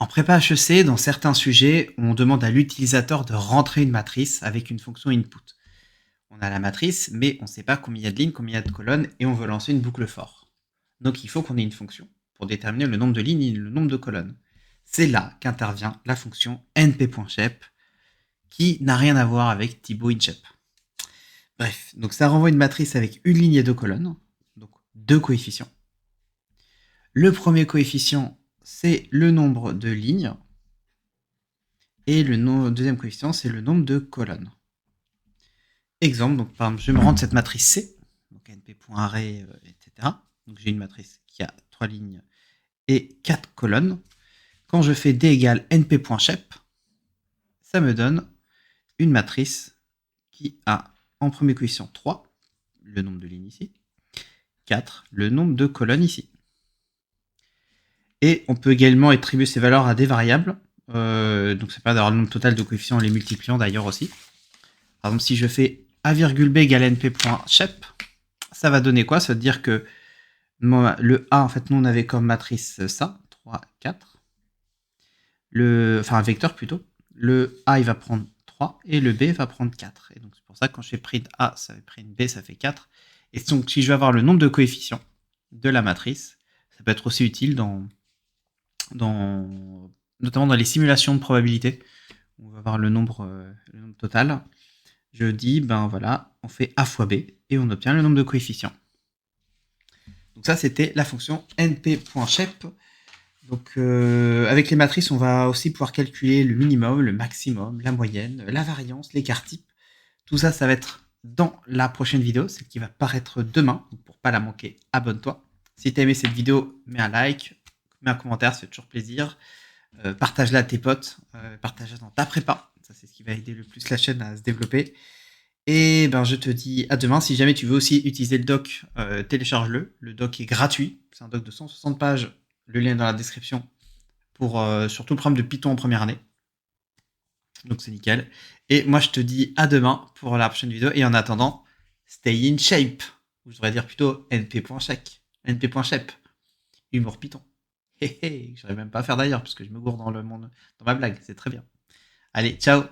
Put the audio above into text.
En prépa HEC, dans certains sujets, on demande à l'utilisateur de rentrer une matrice avec une fonction input. On a la matrice, mais on ne sait pas combien il y a de lignes, combien il y a de colonnes, et on veut lancer une boucle for. Donc il faut qu'on ait une fonction pour déterminer le nombre de lignes et le nombre de colonnes. C'est là qu'intervient la fonction np.shape, qui n'a rien à voir avec Thibaut InShape. Bref, donc ça renvoie une matrice avec une ligne et deux colonnes, donc deux coefficients. Le premier coefficient, c'est le nombre de lignes, et le deuxième coefficient, c'est le nombre de colonnes. Exemple, donc par exemple, je vais me rendre cette matrice C, donc np.array, etc. Donc j'ai une matrice qui a 3 lignes et 4 colonnes. Quand je fais d égale np.shape, ça me donne une matrice qui a en premier coefficient 3, le nombre de lignes ici, 4, le nombre de colonnes ici. Et on peut également attribuer ces valeurs à des variables. Donc c'est pas d'avoir le nombre total de coefficients en les multipliant d'ailleurs aussi. Par exemple, si je fais a,b égale np.shape, ça va donner quoi? Ça veut dire que le A, en fait, nous on avait comme matrice ça, 3, 4. Enfin, un vecteur plutôt. Le A, il va prendre 3 et le B va prendre 4. Et donc c'est pour ça que quand je fais print A, ça fait print B, ça fait 4. Et donc si je veux avoir le nombre de coefficients de la matrice, ça peut être aussi utile notamment dans les simulations de probabilité. On va avoir le nombre total. Je dis, ben voilà, on fait A fois B et on obtient le nombre de coefficients. Donc ça, c'était la fonction np.shape. Donc avec les matrices, on va aussi pouvoir calculer le minimum, le maximum, la moyenne, la variance, l'écart type. Tout ça, ça va être dans la prochaine vidéo, celle qui va paraître demain. Donc pour pas la manquer, abonne-toi. Si tu as aimé cette vidéo, mets un like, mets un commentaire, ça fait toujours plaisir. Partage-la à tes potes, partage-la dans ta prépa. Ça, c'est ce qui va aider le plus la chaîne à se développer. Et ben, je te dis à demain. Si jamais tu veux aussi utiliser le doc, télécharge-le. Le doc est gratuit. C'est un doc de 160 pages. Le lien est dans la description pour surtout le programme de Python en première année. Donc c'est nickel. Et moi, je te dis à demain pour la prochaine vidéo. Et en attendant, stay in shape. Ou je devrais dire plutôt np.shape. np.shape. Humour Python. Hé hé, j'arrive même pas à faire d'ailleurs parce que je me gourre dans ma blague. C'est très bien. Allez, ciao!